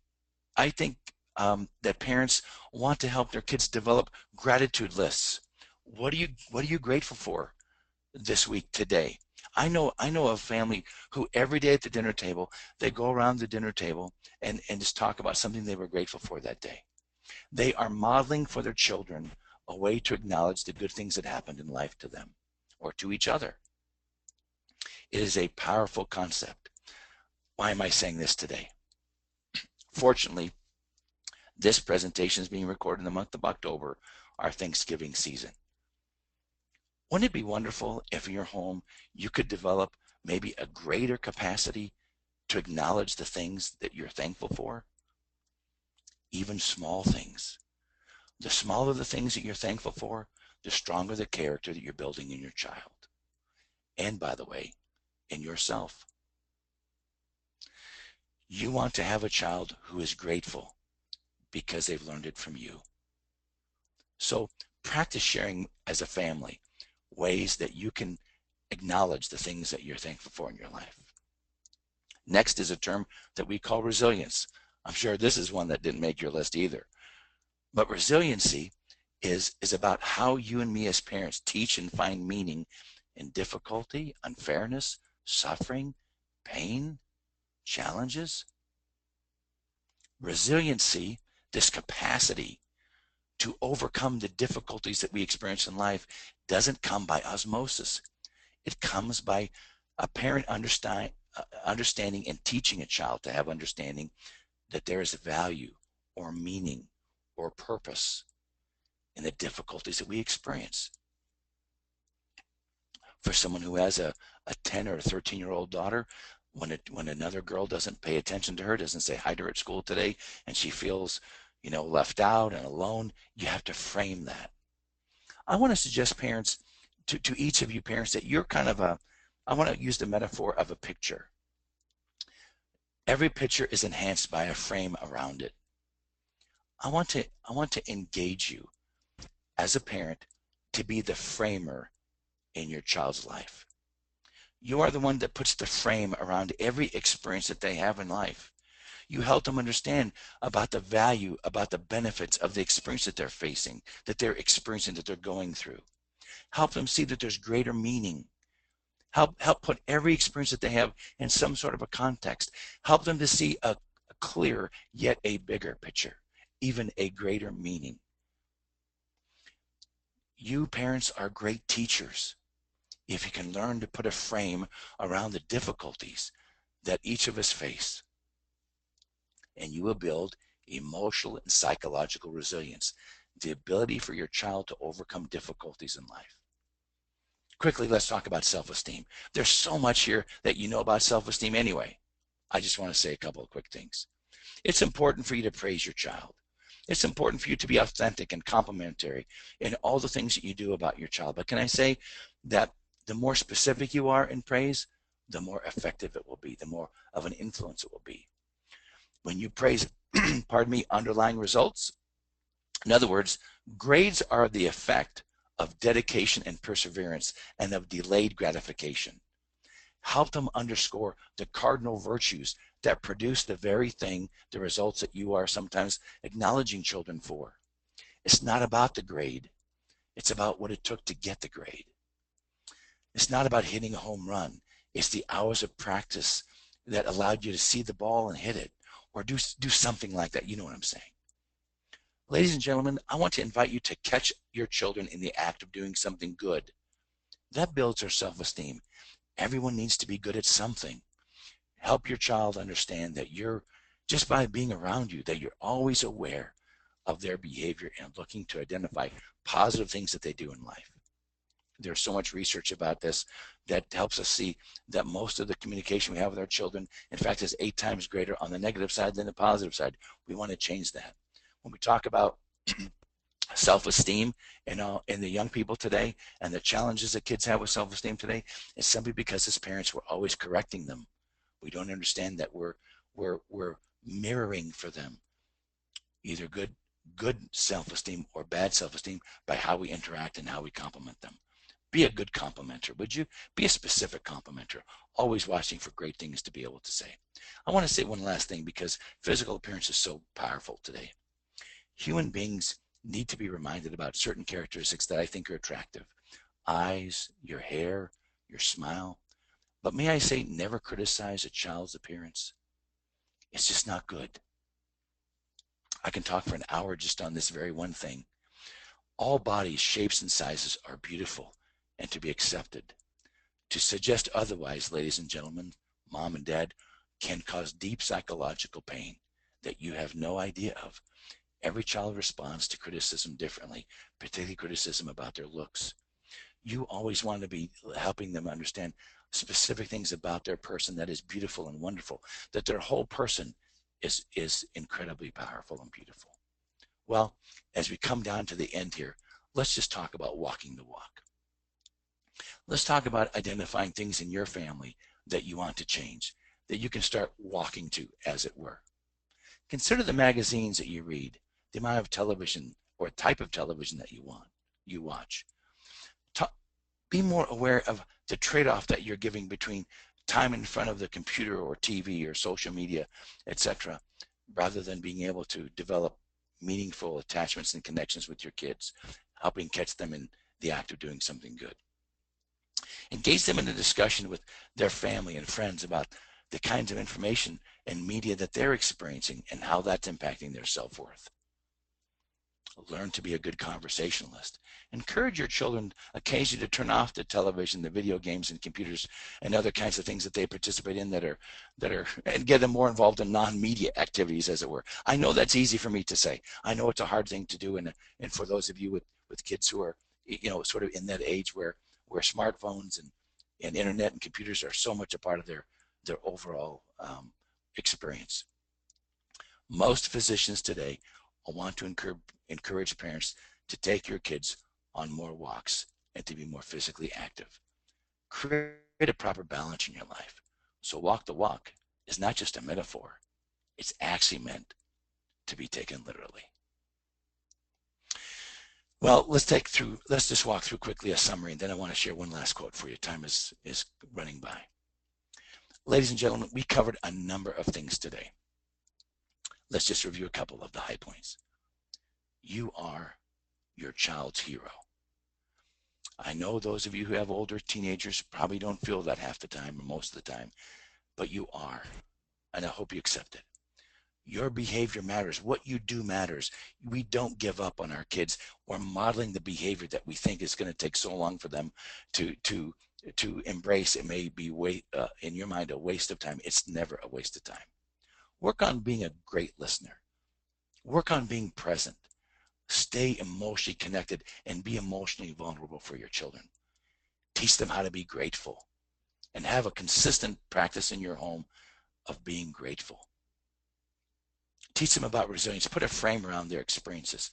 that parents want to help their kids develop gratitude lists. What are you grateful for this week, today? I know a family who every day at the dinner table, they go around the dinner table and just talk about something they were grateful for that day. They are modeling for their children a way to acknowledge the good things that happened in life to them or to each other. It is a powerful concept. Why am I saying this today? Fortunately, this presentation is being recorded in the month of October, our Thanksgiving season. Wouldn't it be wonderful if in your home you could develop maybe a greater capacity to acknowledge the things that you're thankful for? Even small things. The smaller the things that you're thankful for, the stronger the character that you're building in your child. And by the way, in yourself. You want to have a child who is grateful because they've learned it from you. So practice sharing as a family ways that you can acknowledge the things that you're thankful for in your life. Next is a term that we call resilience. I'm sure this is one that didn't make your list either. But resiliency is about how you and me as parents teach and find meaning in difficulty, unfairness, suffering, pain, challenges. Resiliency, this capacity to overcome the difficulties that we experience in life, doesn't come by osmosis. It comes by a parent understanding and teaching a child to have understanding that there is value or meaning or purpose in the difficulties that we experience. For someone who has a 10 or a 13-year-old daughter, when another girl doesn't pay attention to her, doesn't say hi to her at school today, and she feels, left out and alone, you have to frame that. I want to suggest parents, to each of you parents, that you're kind of I want to use the metaphor of a picture. Every picture is enhanced by a frame around it. I want to engage you as a parent to be the framer in your child's life. You are the one that puts the frame around every experience that they have in life. You help them understand about the value, about the benefits of the experience that they're facing, that they're experiencing, that they're going through. Help them see that there's greater meaning. Help put every experience that they have in some sort of a context. Help them to see a clear yet a bigger picture, even a greater meaning. You parents are great teachers if you can learn to put a frame around the difficulties that each of us face. And you will build emotional and psychological resilience, the ability for your child to overcome difficulties in life. Quickly, let's talk about self-esteem. There's so much here that you know about self-esteem anyway. I just want to say a couple of quick things. It's important for you to praise your child. It's important for you to be authentic and complimentary in all the things that you do about your child. But can I say that the more specific you are in praise, the more effective it will be, the more of an influence it will be. When you praise, underlying results, in other words, grades are the effect of dedication and perseverance and of delayed gratification. Help them underscore the cardinal virtues that produce the very thing, the results that you are sometimes acknowledging children for. It's not about the grade. It's about what it took to get the grade. It's not about hitting a home run. It's the hours of practice that allowed you to see the ball and hit it, or do something like that. You know what I'm saying. Ladies and gentlemen, I want to invite you to catch your children in the act of doing something good. That builds their self-esteem. Everyone needs to be good at something. Help your child understand that you're, just by being around you, that you're always aware of their behavior and looking to identify positive things that they do in life. There's so much research about this that helps us see that most of the communication we have with our children, in fact, is 8 times greater on the negative side than the positive side. We want to change that. When we talk about self-esteem in the young people today and the challenges that kids have with self-esteem today, it's simply because as parents we're always correcting them. We don't understand that we're mirroring for them either good self-esteem or bad self-esteem by how we interact and how we compliment them. Be a good complimenter, would you? Be a specific complimenter, always watching for great things to be able to say. I want to say one last thing because physical appearance is so powerful today. Human beings need to be reminded about certain characteristics that I think are attractive. Eyes, your hair, your smile. But may I say, never criticize a child's appearance. It's just not good. I can talk for an hour just on this very one thing. All bodies, shapes, and sizes are beautiful and to be accepted. To suggest otherwise, ladies and gentlemen, mom and dad, can cause deep psychological pain that you have no idea of. Every child responds to criticism differently, particularly criticism about their looks. You always want to be helping them understand specific things about their person that is beautiful and wonderful, that their whole person is incredibly powerful and beautiful. Well, as we come down to the end here, let's just talk about walking the walk. Let's talk about identifying things in your family that you want to change, that you can start walking to, as it were. Consider the magazines that you read, the amount of television or type of television that you watch. Be more aware of the trade-off that you're giving between time in front of the computer or TV or social media, etc., rather than being able to develop meaningful attachments and connections with your kids, helping catch them in the act of doing something good. Engage them in a discussion with their family and friends about the kinds of information and media that they're experiencing and how that's impacting their self-worth. Learn to be a good conversationalist. Encourage your children occasionally to turn off the television, the video games and computers and other kinds of things that they participate in that are and get them more involved in non-media activities, as it were. I know that's easy for me to say. I know it's a hard thing to do, and for those of you with kids who are, sort of in that age where smartphones and internet and computers are so much a part of their overall experience. Most physicians today want to encourage parents to take your kids on more walks and to be more physically active. Create a proper balance in your life. So walk the walk is not just a metaphor. It's actually meant to be taken literally. Well, let's just walk through quickly a summary, and then I want to share one last quote for you. Time is running by. Ladies and gentlemen, we covered a number of things today. Let's just review a couple of the high points. You are your child's hero. I know those of you who have older teenagers probably don't feel that half the time or most of the time, but you are, and I hope you accept it. Your behavior matters. What you do matters. We don't give up on our kids. We're modeling the behavior that we think is going to take so long for them to embrace. It may be, in your mind, a waste of time. It's never a waste of time. Work on being a great listener. Work on being present. Stay emotionally connected and be emotionally vulnerable for your children. Teach them how to be grateful and have a consistent practice in your home of being grateful. Teach them about resilience. Put a frame around their experiences.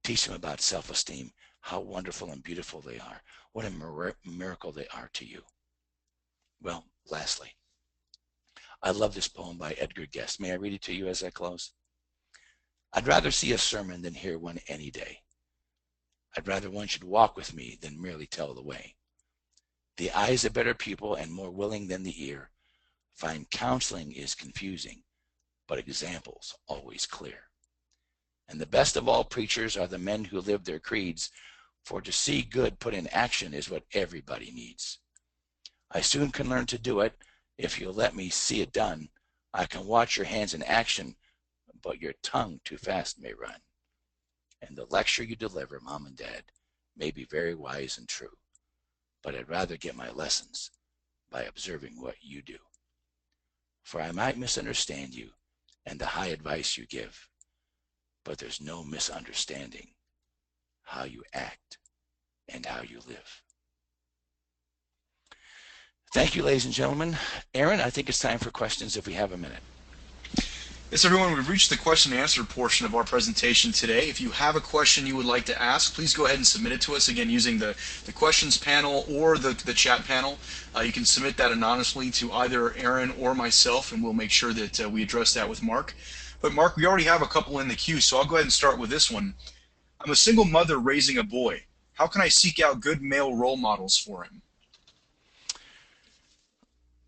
Teach them about self-esteem, how wonderful and beautiful they are, what a miracle they are to you. Well, lastly, I love this poem by Edgar Guest. May I read it to you as I close? I'd rather see a sermon than hear one any day. I'd rather one should walk with me than merely tell the way. The eye's a better pupil and more willing than the ear. Fine counseling is confusing, but examples always clear. And the best of all preachers are the men who live their creeds, for to see good put in action is what everybody needs. I soon can learn to do it if you'll let me see it done. I can watch your hands in action, but your tongue too fast may run. And the lecture you deliver, Mom and Dad, may be very wise and true, but I'd rather get my lessons by observing what you do. For I might misunderstand you and the high advice you give, but there's no misunderstanding how you act and how you live. Thank you, ladies and gentlemen. Aaron, I think it's time for questions if we have a minute. Yes, everyone, we've reached the question and answer portion of our presentation today. If you have a question you would like to ask, please go ahead and submit it to us, again, using the questions panel or the chat panel. You can submit that anonymously to either Aaron or myself, and we'll make sure that we address that with Mark. But Mark, we already have a couple in the queue, so I'll go ahead and start with this one. I'm a single mother raising a boy. How can I seek out good male role models for him?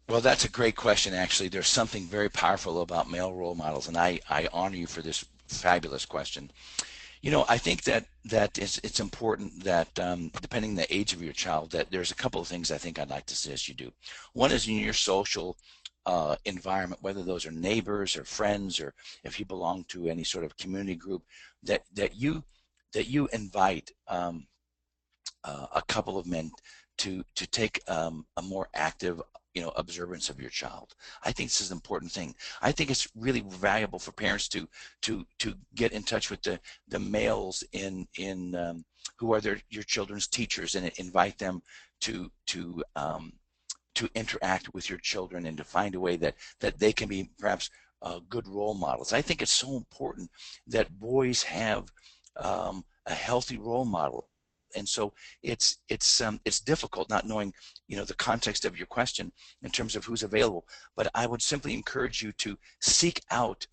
Well, that's a great question, actually. There's something very powerful about male role models, and I honor you for this fabulous question. You know, I think that it's important that depending on the age of your child, that there's a couple of things I think I'd like to suggest you do. One is in your social environment, whether those are neighbors or friends, or if you belong to any sort of community group, that you invite a couple of men to take a more active observance of your child. I think this is an important thing. I think it's really valuable for parents to get in touch with the males in who are your children's teachers, and invite them to interact with your children, and to find a way that they can be perhaps good role models. I think it's so important that boys have a healthy role model. And so it's difficult not knowing the context of your question in terms of who's available. But I would simply encourage you to seek out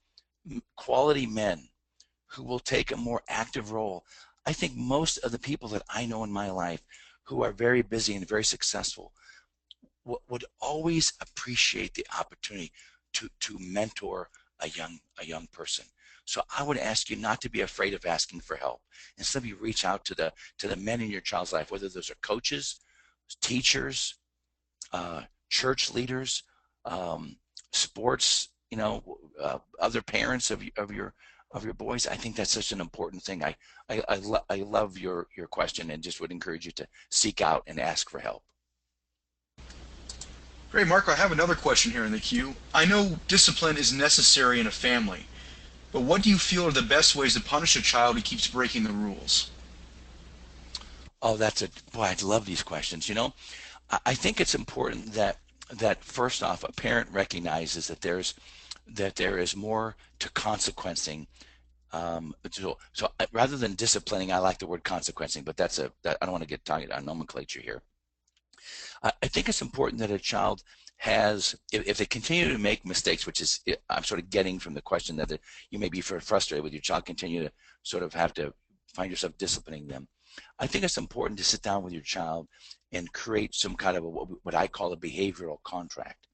quality men who will take a more active role. I think most of the people that I know in my life who are very busy and very successful would always appreciate the opportunity to mentor a young person. So I would ask you not to be afraid of asking for help. Instead, you reach out to the men in your child's life, whether those are coaches, teachers, church leaders, sports, other parents of your boys. I think that's such an important thing. I love your question, and just would encourage you to seek out and ask for help. Great, Mark. I have another question here in the queue. I know discipline is necessary in a family, but what do you feel are the best ways to punish a child who keeps breaking the rules? Oh, boy, I love these questions. I think it's important that first off, a parent recognizes that there is more to consequencing. So rather than disciplining, I like the word consequencing, but I don't want to get talking about nomenclature here. I think it's important that a child has, if they continue to make mistakes, which is, I'm sort of getting from the question that you may be frustrated with your child, continue to sort of have to find yourself disciplining them. I think it's important to sit down with your child and create some kind of what I call a behavioral contract.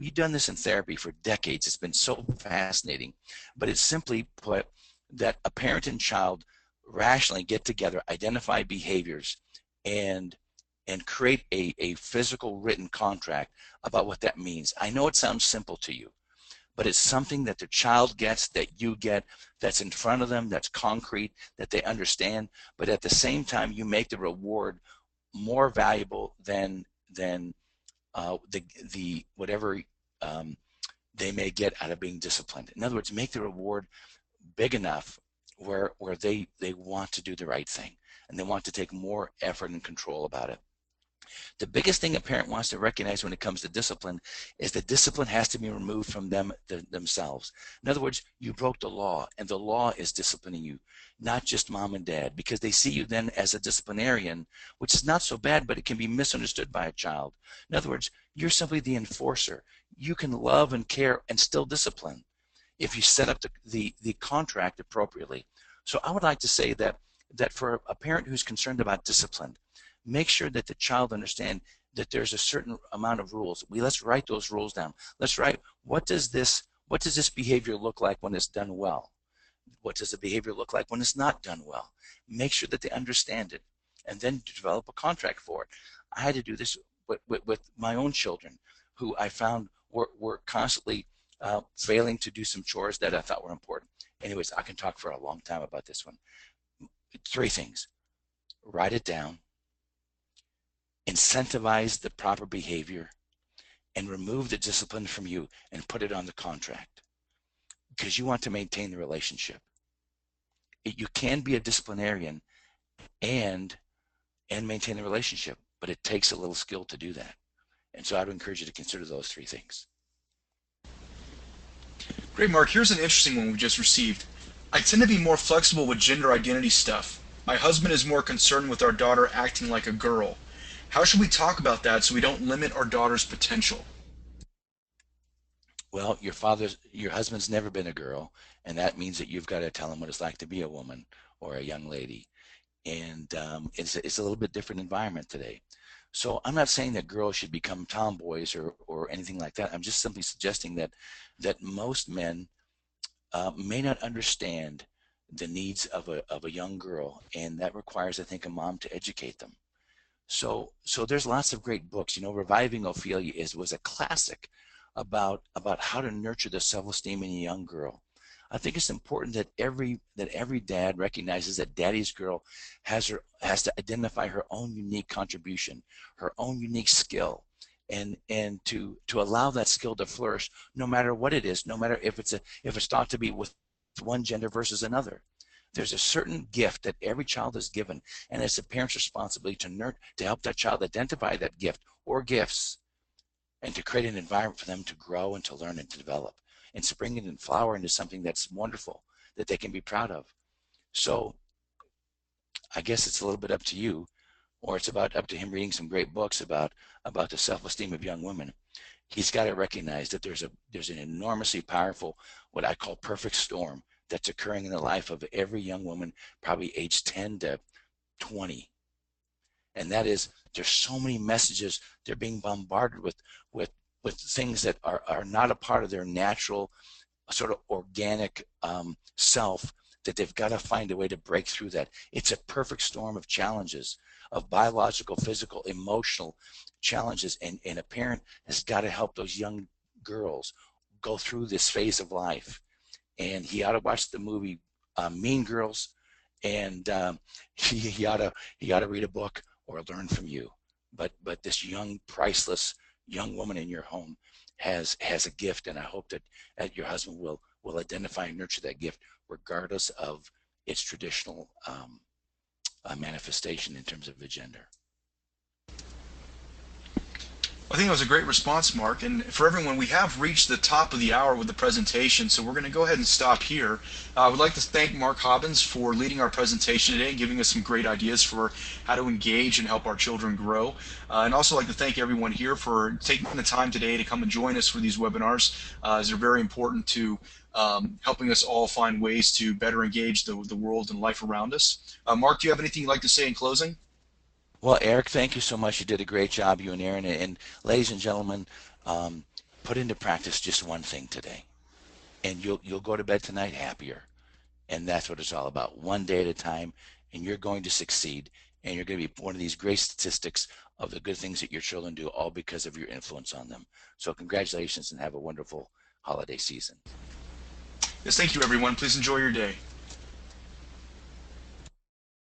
We've done this in therapy for decades. It's been so fascinating, but it's simply put that a parent and child rationally get together, identify behaviors, and create a physical written contract about what that means. I know it sounds simple to you, but it's something that the child gets, that you get, that's in front of them, that's concrete, that they understand, but at the same time you make the reward more valuable than the whatever they may get out of being disciplined. In other words, make the reward big enough where they want to do the right thing, and they want to take more effort and control about it. The biggest thing a parent wants to recognize when it comes to discipline is that discipline has to be removed from themselves. In other words, you broke the law, and the law is disciplining you, not just mom and dad, because they see you then as a disciplinarian, which is not so bad, but it can be misunderstood by a child. In other words, you're simply the enforcer. You can love and care and still discipline if you set up the contract appropriately. So I would like to say that for a parent who's concerned about discipline, make sure that the child understand that there's a certain amount of rules. Let's write those rules down. Let's write, what does this behavior look like when it's done well? What does the behavior look like when it's not done well? Make sure that they understand it, and then develop a contract for it. I had to do this with my own children, who I found were constantly failing to do some chores that I thought were important. Anyways, I can talk for a long time about this one. 3 things. Write it down, incentivize the proper behavior, and remove the discipline from you and put it on the contract because you want to maintain the relationship. You can be a disciplinarian and maintain the relationship, but it takes a little skill to do that. And so I would encourage you to consider those three things. Great, Mark. Here's an interesting one we just received. I tend to be more flexible with gender identity stuff. My husband is more concerned with our daughter acting like a girl. How should we talk about that so we don't limit our daughter's potential? Well, your husband's never been a girl, and that means that you've got to tell him what it's like to be a woman or a young lady. And it's a little bit different environment today. So I'm not saying that girls should become tomboys or anything like that. I'm just simply suggesting that most men may not understand the needs of a young girl, and that requires, I think, a mom to educate them. So there's lots of great books. You know, Reviving Ophelia was a classic about how to nurture the self-esteem in a young girl. I think it's important that every dad recognizes that daddy's girl has to identify her own unique contribution, her own unique skill, and to allow that skill to flourish no matter what it is, no matter if it's thought to be with one gender versus another. There's a certain gift that every child is given, and it's a parent's responsibility to help that child identify that gift or gifts, and to create an environment for them to grow and to learn and to develop, and spring it and flower into something that's wonderful, that they can be proud of. So I guess it's a little bit up to you, or it's up to him reading some great books about the self-esteem of young women. He's got to recognize that there's an enormously powerful, what I call perfect storm, that's occurring in the life of every young woman, probably age 10 to 20. And that is, there's so many messages they're being bombarded with things that are not a part of their natural sort of organic self, that they've got to find a way to break through that. It's a perfect storm of challenges, of biological, physical, emotional challenges, and a parent has got to help those young girls go through this phase of life. And he ought to watch the movie Mean Girls, and he ought to read a book or learn from you. But this young, priceless young woman in your home has a gift, and I hope that your husband will identify and nurture that gift, regardless of its traditional manifestation in terms of the gender. I think that was a great response, Mark. And for everyone, we have reached the top of the hour with the presentation, so we're going to go ahead and stop here. I would like to thank Mark Hobbins for leading our presentation today and giving us some great ideas for how to engage and help our children grow. And also like to thank everyone here for taking the time today to come and join us for these webinars, as they're very important to helping us all find ways to better engage the world and life around us. Mark, do you have anything you'd like to say in closing? Well, Eric, thank you so much. You did a great job, you and Aaron. And ladies and gentlemen, put into practice just one thing today, and you'll go to bed tonight happier. And that's what it's all about, one day at a time, and you're going to succeed, and you're going to be one of these great statistics of the good things that your children do, all because of your influence on them. So congratulations, and have a wonderful holiday season. Yes, thank you, everyone. Please enjoy your day.